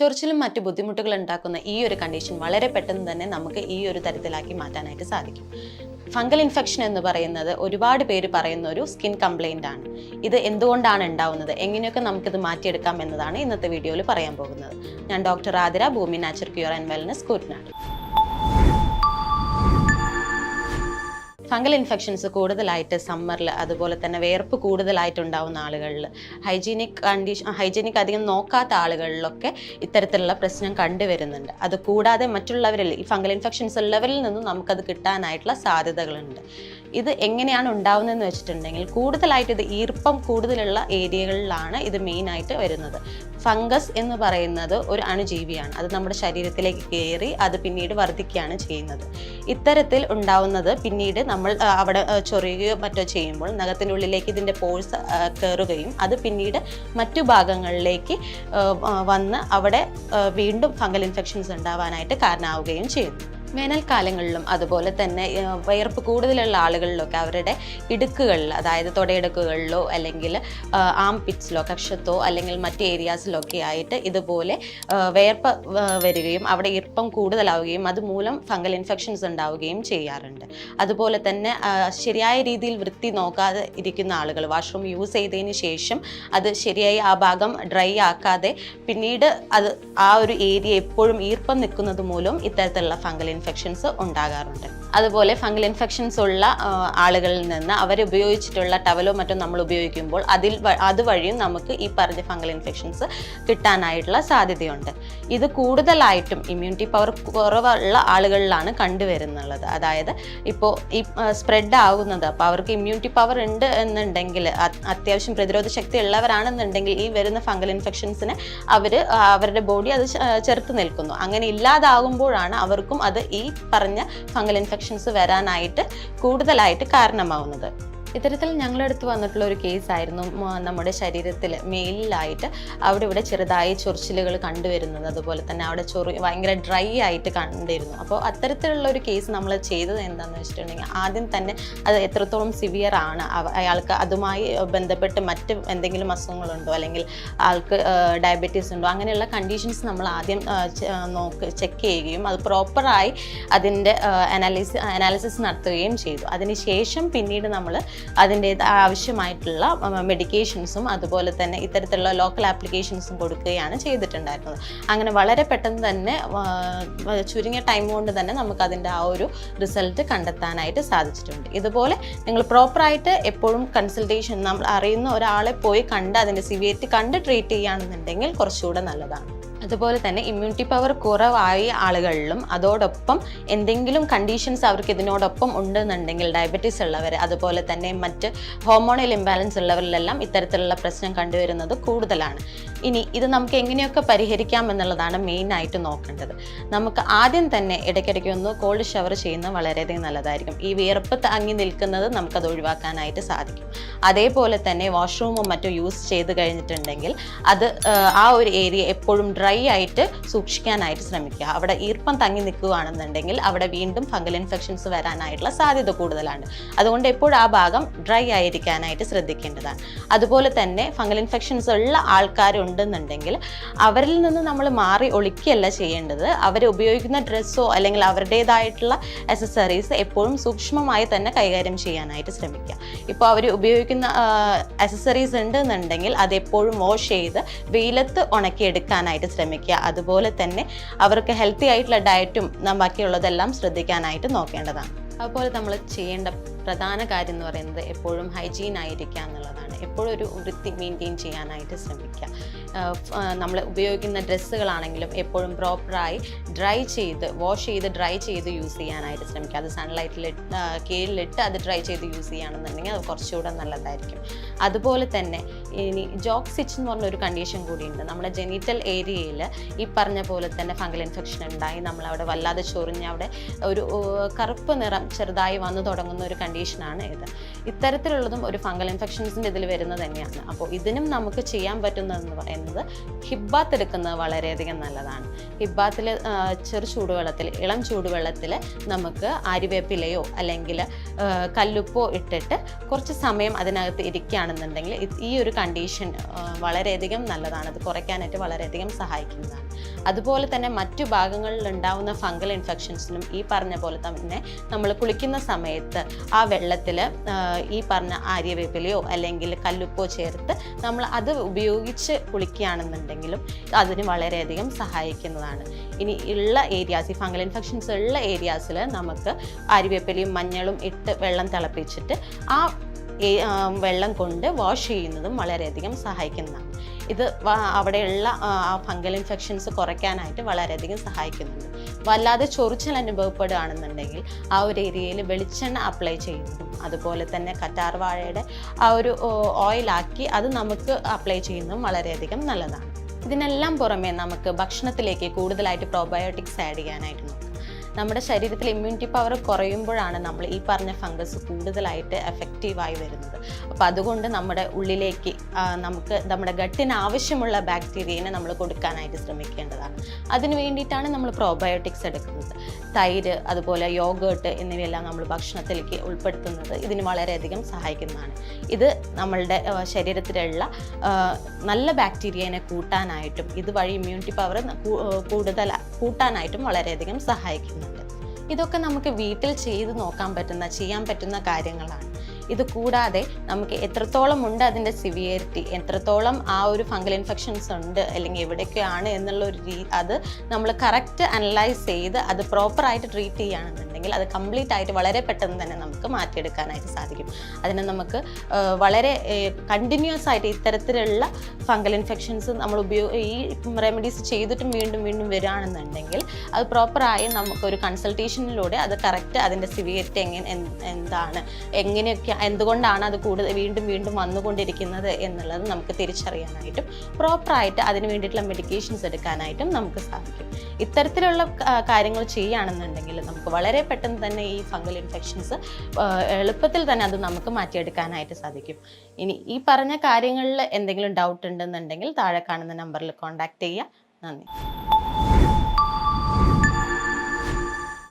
ചൊറിച്ചിലും മറ്റു ബുദ്ധിമുട്ടുകൾ ഉണ്ടാക്കുന്ന ഈ ഒരു കണ്ടീഷൻ വളരെ പെട്ടെന്ന് തന്നെ നമുക്ക് ഈ ഒരു തരത്തിലാക്കി മാറ്റാനായിട്ട് സാധിക്കും. ഫംഗൽ ഇൻഫെക്ഷൻ എന്ന് പറയുന്നത് ഒരുപാട് പേര് പറയുന്ന ഒരു സ്കിൻ കംപ്ലൈൻ്റ് ആണ്. ഇത് എന്തുകൊണ്ടാണ് ഉണ്ടാവുന്നത്, എങ്ങനെയൊക്കെ നമുക്കിത് മാറ്റിയെടുക്കാം എന്നതാണ് ഇന്നത്തെ വീഡിയോയിൽ പറയാൻ പോകുന്നത്. ഞാൻ doctor Athira, Bhoomi natural cure and wellness, Koottanad. Fungal infections കൂടുതലായിട്ട് സമ്മറിൽ, അതുപോലെ തന്നെ വേർപ്പ് കൂടുതലായിട്ട് ഉണ്ടാവുന്ന ആളുകളിൽ, ഹൈജീനിക് അധികം നോക്കാത്ത ആളുകളിലൊക്കെ ഇത്തരത്തിലുള്ള പ്രശ്നം കണ്ടുവരുന്നുണ്ട്. അത് കൂടാതെ മറ്റുള്ളവരിൽ ഈ ഫംഗൽ ഇൻഫെക്ഷൻസ് ഉള്ളവരിൽ നിന്നും നമുക്കത് കിട്ടാനായിട്ടുള്ള സാധ്യതകളുണ്ട്. ഇത് എങ്ങനെയാണ് ഉണ്ടാവുന്നതെന്ന് വെച്ചിട്ടുണ്ടെങ്കിൽ കൂടുതലായിട്ട് ഇത് ഈർപ്പം കൂടുതലുള്ള ഏരിയകളിലാണ് ഇത് മെയിനായിട്ട് വരുന്നത്. ഫംഗസ് എന്ന് പറയുന്നത് ഒരു അണുജീവിയാണ്. അത് നമ്മുടെ ശരീരത്തിലേക്ക് കയറി അത് പിന്നീട് വർദ്ധിക്കുകയാണ് ചെയ്യുന്നത്. ഇത്തരത്തിൽ ഉണ്ടാവുന്നത് പിന്നീട് നമ്മൾ അവിടെ ചൊറിയുകയോ മറ്റോ ചെയ്യുമ്പോൾ നഖത്തിനുള്ളിലേക്ക് ഇതിൻ്റെ പോഴ്സ് കയറുകയും അത് പിന്നീട് മറ്റു ഭാഗങ്ങളിലേക്ക് വന്ന് അവിടെ വീണ്ടും ഫംഗൽ ഇൻഫെക്ഷൻസ് ഉണ്ടാവാനായിട്ട് കാരണമാവുകയും ചെയ്യുന്നു. വേനൽക്കാലങ്ങളിലും അതുപോലെ തന്നെ വിയർപ്പ് കൂടുതലുള്ള ആളുകളിലൊക്കെ അവരുടെ ഇടുക്കുകളിൽ, അതായത് തൊടയിടുക്കുകളിലോ അല്ലെങ്കിൽ ആം പിറ്റ്സിലോ, കക്ഷത്തോ അല്ലെങ്കിൽ മറ്റ് ഏരിയാസിലൊക്കെ ആയിട്ട് ഇതുപോലെ വിയർപ്പ് വരികയും അവിടെ ഈർപ്പം കൂടുതലാവുകയും അതുമൂലം ഫംഗൽ ഇൻഫെക്ഷൻസ് ഉണ്ടാവുകയും ചെയ്യാറുണ്ട്. അതുപോലെ തന്നെ ശരിയായ രീതിയിൽ വൃത്തി നോക്കാതെ ഇരിക്കുന്ന ആളുകൾ വാഷ്റൂം യൂസ് ചെയ്തതിന് ശേഷം അത് ശരിയായി ആ ഭാഗം ഡ്രൈ ആക്കാതെ പിന്നീട് അത് ആ ഒരു ഏരിയ എപ്പോഴും ഈർപ്പം നിൽക്കുന്നത് മൂലം ഇത്തരത്തിലുള്ള ഫംഗൽ ഇൻഫെക്ഷൻസ് ഉണ്ടാകാറുണ്ട്. അതുപോലെ ഫംഗൽ ഇൻഫെക്ഷൻസ് ഉള്ള ആളുകളിൽ നിന്ന് അവർ ഉപയോഗിച്ചിട്ടുള്ള ടവലോ മറ്റോ നമ്മൾ ഉപയോഗിക്കുമ്പോൾ അതുവഴിയും നമുക്ക് ഈ പറഞ്ഞ ഫംഗൽ ഇൻഫെക്ഷൻസ് കിട്ടാനായിട്ടുള്ള സാധ്യതയുണ്ട്. ഇത് കൂടുതലായിട്ടും ഇമ്മ്യൂണിറ്റി പവർ കുറവുള്ള ആളുകളിലാണ് കണ്ടുവരുന്നുള്ളത്. അതായത് ഇപ്പോൾ ഈ സ്പ്രെഡ് ആകുന്നത്, അപ്പോൾ അവർക്ക് ഇമ്മ്യൂണിറ്റി പവർ ഉണ്ട് എന്നുണ്ടെങ്കിൽ, അത്യാവശ്യം പ്രതിരോധ ശക്തി ഉള്ളവരാണെന്നുണ്ടെങ്കിൽ ഈ വരുന്ന ഫംഗൽ ഇൻഫെക്ഷൻസിനെ അവരുടെ ബോഡി അത് ചെറുത്ത് നിൽക്കുന്നു. അങ്ങനെ ഇല്ലാതാകുമ്പോഴാണ് അവർക്കും അത് ഈ പറഞ്ഞ ഫംഗൽ ഇൻഫെക്ഷൻസ് വരാനായിട്ട് കൂടുതലായിട്ട് കാരണമാവുന്നത്. ഇത്തരത്തിൽ ഞങ്ങളടുത്ത് വന്നിട്ടുള്ള ഒരു കേസായിരുന്നു നമ്മുടെ ശരീരത്തിൽ മെയിലായിട്ട് ഇവിടെ ചെറുതായി ചൊറിച്ചിലുകൾ കണ്ടുവരുന്നത്. അതുപോലെ തന്നെ അവിടെ ഭയങ്കര ഡ്രൈ ആയിട്ട് കണ്ടിരുന്നു. അപ്പോൾ അത്തരത്തിലുള്ള ഒരു കേസ് നമ്മൾ ചെയ്തത് എന്താണെന്ന് വെച്ചിട്ടുണ്ടെങ്കിൽ ആദ്യം തന്നെ അത് എത്രത്തോളം സിവിയർ ആണ്, അയാൾക്ക് അതുമായി ബന്ധപ്പെട്ട് മറ്റ് എന്തെങ്കിലും അസുഖങ്ങളുണ്ടോ അല്ലെങ്കിൽ ആൾക്ക് ഡയബറ്റീസ് ഉണ്ടോ, അങ്ങനെയുള്ള കണ്ടീഷൻസ് നമ്മൾ ആദ്യം ചെക്ക് ചെയ്യുകയും അത് പ്രോപ്പറായി അതിൻ്റെ അനാലിസിസ് നടത്തുകയും ചെയ്തു. അതിനുശേഷം പിന്നീട് നമ്മൾ അതിൻ്റെ ആവശ്യമായിട്ടുള്ള മെഡിക്കേഷൻസും അതുപോലെ തന്നെ ഇത്തരത്തിലുള്ള ലോക്കൽ ആപ്ലിക്കേഷൻസും കൊടുക്കുകയാണ് ചെയ്തിട്ടുണ്ടായിരുന്നത്. അങ്ങനെ വളരെ പെട്ടെന്ന് തന്നെ ചുരുങ്ങിയ ടൈം കൊണ്ട് തന്നെ നമുക്ക് അതിൻ്റെ ആ ഒരു റിസൾട്ട് കണ്ടെത്താനായിട്ട് സാധിച്ചിട്ടുണ്ട്. ഇതുപോലെ നിങ്ങൾ പ്രോപ്പറായിട്ട് എപ്പോഴും കൺസൾട്ടേഷൻ, നമ്മൾ അറിയുന്ന ഒരാളെ പോയി കണ്ട് അതിൻ്റെ സിവിയറിറ്റി കണ്ട് ട്രീറ്റ് ചെയ്യുകയാണെന്നുണ്ടെങ്കിൽ കുറച്ചുകൂടെ നല്ലതാണ്. അതുപോലെ തന്നെ ഇമ്മ്യൂണിറ്റി പവർ കുറവായ ആളുകളിലും അതോടൊപ്പം എന്തെങ്കിലും കണ്ടീഷൻസ് അവർക്ക് ഇതിനോടൊപ്പം ഉണ്ടെന്നുണ്ടെങ്കിൽ, ഡയബറ്റീസ് ഉള്ളവർ അതുപോലെ തന്നെ മറ്റ് ഹോർമോണൽ ഇംബാലൻസ് ഉള്ളവരിലെല്ലാം ഇത്തരത്തിലുള്ള പ്രശ്നം കണ്ടുവരുന്നത് കൂടുതലാണ്. ഇനി ഇത് നമുക്ക് എങ്ങനെയൊക്കെ പരിഹരിക്കാം എന്നുള്ളതാണ് മെയിനായിട്ട് നോക്കേണ്ടത്. നമുക്ക് ആദ്യം തന്നെ ഇടയ്ക്കിടയ്ക്ക് ഒന്ന് കോൾഡ് ഷവർ ചെയ്യുന്നത് വളരെയധികം നല്ലതായിരിക്കും. ഈ വിയർപ്പ് താങ്ങി നിൽക്കുന്നത് നമുക്കത് ഒഴിവാക്കാനായിട്ട് സാധിക്കും. അതേപോലെ തന്നെ വാഷ്റൂമും മറ്റും യൂസ് ചെയ്ത് കഴിഞ്ഞിട്ടുണ്ടെങ്കിൽ അത് ആ ഒരു ഏരിയ എപ്പോഴും ഡ്രൈ ആയിട്ട് സൂക്ഷിക്കാനായിട്ട് ശ്രമിക്കുക. അവിടെ ഈർപ്പം തങ്ങി നിൽക്കുകയാണെന്നുണ്ടെങ്കിൽ അവിടെ വീണ്ടും ഫംഗൽ ഇൻഫെക്ഷൻസ് വരാനായിട്ടുള്ള സാധ്യത കൂടുതലാണ്. അതുകൊണ്ട് എപ്പോഴും ആ ഭാഗം ഡ്രൈ ആയിരിക്കാനായിട്ട് ശ്രദ്ധിക്കേണ്ടതാണ്. അതുപോലെ തന്നെ ഫംഗൽ ഇൻഫെക്ഷൻസ് ഉള്ള ആൾക്കാരുണ്ടെന്നുണ്ടെങ്കിൽ അവരിൽ നിന്ന് നമ്മൾ മാറി ഒളിക്കുകയല്ല ചെയ്യേണ്ടത്. അവർ ഉപയോഗിക്കുന്ന ഡ്രസ്സോ അല്ലെങ്കിൽ അവരുടേതായിട്ടുള്ള അക്സസറീസ് എപ്പോഴും സൂക്ഷ്മമായി തന്നെ കൈകാര്യം ചെയ്യാനായിട്ട് ശ്രമിക്കുക. ഇപ്പോൾ അവർ ഉപയോഗിക്കുന്ന അക്സസറീസ് ഉണ്ടെന്നുണ്ടെങ്കിൽ അതെപ്പോഴും വാഷ് ചെയ്ത് വെയിലത്ത് ഉണക്കിയെടുക്കാനായിട്ട് ശ്രമിക്കുക. അതുപോലെ തന്നെ അവർക്ക് ഹെൽത്തി ആയിട്ടുള്ള ഡയറ്റും ബാക്കിയുള്ളതെല്ലാം ശ്രദ്ധിക്കാനായിട്ട് നോക്കേണ്ടതാണ്. അതുപോലെ നമ്മൾ ചെയ്യേണ്ട പ്രധാന കാര്യം എന്ന് പറയുന്നത് എപ്പോഴും ഹൈജീൻ ആയിരിക്കുക എന്നുള്ളതാണ്. എപ്പോഴും ഒരു വൃത്തി മെയിൻറ്റെയിൻ ചെയ്യാനായിട്ട് ശ്രമിക്കുക. നമ്മൾ ഉപയോഗിക്കുന്ന ഡ്രസ്സുകളാണെങ്കിലും എപ്പോഴും പ്രോപ്പറായി വാഷ് ചെയ്ത് ഡ്രൈ ചെയ്ത് യൂസ് ചെയ്യാനായിട്ട് ശ്രമിക്കുക. അത് സൺലൈറ്റിൽ കീഴിലിട്ട് അത് ഡ്രൈ ചെയ്ത് യൂസ് ചെയ്യുകയാണെന്നുണ്ടെങ്കിൽ അത് കുറച്ചുകൂടെ നല്ലതായിരിക്കും. അതുപോലെ തന്നെ ഇനി ജോക്ക് സ്റ്റിച്ച് എന്ന് പറഞ്ഞൊരു കണ്ടീഷൻ കൂടിയുണ്ട്. നമ്മുടെ ജെനിറ്റൽ ഏരിയയിൽ ഈ പറഞ്ഞ പോലെ തന്നെ ഫംഗൽ ഇൻഫെക്ഷൻ ഉണ്ടായി നമ്മളവിടെ വല്ലാതെ ചൊറിഞ്ഞ് അവിടെ ഒരു കറുപ്പ് നിറം ചെറുതായി വന്നു തുടങ്ങുന്ന ഒരു കണ്ടീഷനാണ് ഇത്. ഇത്തരത്തിലുള്ളതും ഒരു ഫംഗൽ ഇൻഫെക്ഷൻസിൻ്റെ ഇതിൽ വരുന്നത് തന്നെയാണ്. അപ്പോൾ ഇതിനും നമുക്ക് ചെയ്യാൻ പറ്റുന്നതെന്ന് പറയുന്നത് ഹിപ്പ് ബാത്ത് എടുക്കുന്നത് വളരെയധികം നല്ലതാണ്. ഹിപ്പ് ബാത്തിൽ ഇളം ചൂടുവെള്ളത്തിൽ നമുക്ക് ആര്യവേപ്പിലയോ അല്ലെങ്കിൽ കല്ലുപ്പോ ഇട്ടിട്ട് കുറച്ച് സമയം അതിനകത്ത് ഇരിക്കുകയാണെന്നുണ്ടെങ്കിൽ ഈ ഒരു കണ്ടീഷൻ വളരെയധികം നല്ലതാണ്. അത് കുറയ്ക്കാനായിട്ട് വളരെയധികം സഹായിക്കുന്നതാണ്. അതുപോലെ തന്നെ മറ്റു ഭാഗങ്ങളിൽ ഉണ്ടാവുന്ന ഫംഗൽ ഇൻഫെക്ഷൻസിനും ഈ പറഞ്ഞ പോലെ തന്നെ നമ്മൾ കുളിക്കുന്ന സമയത്ത് ആ വെള്ളത്തിൽ ഈ പറഞ്ഞ ആര്യവേപ്പിലയോ അല്ലെങ്കിൽ കല്ലുപ്പോ ചേർത്ത് നമ്മൾ അത് ഉപയോഗിച്ച് കുളിക്കുകയാണെന്നുണ്ടെങ്കിലും അതിന് വളരെയധികം സഹായിക്കുന്നതാണ്. ഇനി ഉള്ള ഏരിയാസ്, ഈ ഫംഗൽ ഇൻഫെക്ഷൻസ് ഉള്ള ഏരിയാസിൽ നമുക്ക് ആര്യവേപ്പിലയും മഞ്ഞളും ഇട്ട് വെള്ളം തിളപ്പിച്ചിട്ട് ആ വെള്ളം കൊണ്ട് വാഷ് ചെയ്യുന്നതും വളരെയധികം സഹായിക്കുന്നതാണ്. ഇത് അവിടെയുള്ള ആ ഫംഗൽ ഇൻഫെക്ഷൻസ് കുറയ്ക്കാനായിട്ട് വളരെയധികം സഹായിക്കുന്നുണ്ട്. വല്ലാതെ ചൊറിച്ചൽ അനുഭവപ്പെടുകയാണെന്നുണ്ടെങ്കിൽ ആ ഒരു ഏരിയയിൽ വെളിച്ചെണ്ണ അപ്ലൈ ചെയ്യുന്നതും അതുപോലെ തന്നെ കറ്റാർവാഴയുടെ ആ ഒരു ഓയിലാക്കി അത് നമുക്ക് അപ്ലൈ ചെയ്യുന്നതും വളരെയധികം നല്ലതാണ്. ഇതിനെല്ലാം പുറമെ നമുക്ക് ഭക്ഷണത്തിലേക്ക് കൂടുതലായിട്ട് പ്രോബയോട്ടിക്സ് ആഡ് ചെയ്യാനായിട്ട് നോക്കാം. നമ്മുടെ ശരീരത്തിൽ ഇമ്മ്യൂണിറ്റി പവർ കുറയുമ്പോഴാണ് നമ്മൾ ഈ പറഞ്ഞ ഫംഗസ് കൂടുതലായിട്ട് എഫക്റ്റീവായി വരുന്നത്. അപ്പോൾ അതുകൊണ്ട് നമ്മുടെ ഉള്ളിലേക്ക് നമുക്ക് നമ്മുടെ ഗട്ടിന് ആവശ്യമുള്ള ബാക്ടീരിയനെ നമ്മൾ കൊടുക്കാനായിട്ട് ശ്രമിക്കേണ്ടതാണ്. അതിന് വേണ്ടിയിട്ടാണ് നമ്മൾ പ്രോബയോട്ടിക്സ് എടുക്കുന്നത്. തൈര്, അതുപോലെ യോഗേർട്ട് എന്നിവയെല്ലാം നമ്മൾ ഭക്ഷണത്തിലേക്ക് ഉൾപ്പെടുത്തുന്നത് ഇതിന് വളരെയധികം സഹായിക്കുന്നതാണ്. ഇത് നമ്മളുടെ ശരീരത്തിലുള്ള നല്ല ബാക്ടീരിയനെ കൂട്ടാനായിട്ടും ഇതുവഴി ഇമ്മ്യൂണിറ്റി പവർ കൂടുതൽ കൂട്ടാനായിട്ടും വളരെയധികം സഹായിക്കുന്നുണ്ട്. ഇതൊക്കെ നമുക്ക് വീട്ടിൽ ചെയ്യാൻ പറ്റുന്ന കാര്യങ്ങളാണ്. ഇത് കൂടാതെ നമുക്ക് എത്രത്തോളം ഉണ്ട് അതിൻ്റെ സിവിയറിറ്റി, എത്രത്തോളം ആ ഒരു ഫംഗൽ ഇൻഫെക്ഷൻസ് ഉണ്ട് അല്ലെങ്കിൽ എവിടെയൊക്കെയാണ് എന്നുള്ള അത് നമ്മൾ കറക്റ്റ് അനലൈസ് ചെയ്ത് അത് പ്രോപ്പറായിട്ട് ട്രീറ്റ് ചെയ്യുകയാണെന്നുണ്ടെങ്കിൽ അത് കംപ്ലീറ്റ് ആയിട്ട് വളരെ പെട്ടെന്ന് തന്നെ നമുക്ക് മാറ്റിയെടുക്കാനായിട്ട് സാധിക്കും. അതിന് നമുക്ക് വളരെ കണ്ടിന്യൂസ് ആയിട്ട് ഇത്തരത്തിലുള്ള ഫംഗൽ ഇൻഫെക്ഷൻസ് നമ്മൾ ഈ റെമഡീസ് ചെയ്തിട്ടും വീണ്ടും വീണ്ടും വരികയാണെന്നുണ്ടെങ്കിൽ അത് പ്രോപ്പറായി നമുക്കൊരു കൺസൾട്ടേഷനിലൂടെ അത് കറക്റ്റ് അതിൻ്റെ സിവിയറിറ്റി എന്താണ്, എങ്ങനെയൊക്കെ, എന്തുകൊണ്ടാണ് അത് വീണ്ടും വീണ്ടും വന്നുകൊണ്ടിരിക്കുന്നത് എന്നുള്ളത് നമുക്ക് തിരിച്ചറിയാനായിട്ടും പ്രോപ്പറായിട്ട് അതിന് വേണ്ടിയിട്ടുള്ള മെഡിക്കേഷൻസ് എടുക്കാനായിട്ടും നമുക്ക് സാധിക്കും. ഇത്തരത്തിലുള്ള കാര്യങ്ങൾ ചെയ്യുകയാണെന്നുണ്ടെങ്കിൽ നമുക്ക് വളരെ പെട്ടെന്ന് തന്നെ ഈ ഫംഗൽ ഇൻഫെക്ഷൻസ് എളുപ്പത്തിൽ തന്നെ അത് നമുക്ക് മാറ്റിയെടുക്കാനായിട്ട് സാധിക്കും. ഇനി ഈ പറഞ്ഞ കാര്യങ്ങളിൽ എന്തെങ്കിലും ഡൗട്ട് ഉണ്ടെന്നുണ്ടെങ്കിൽ താഴെ കാണുന്ന നമ്പറിൽ കോൺടാക്ട് ചെയ്യുക. നന്ദി.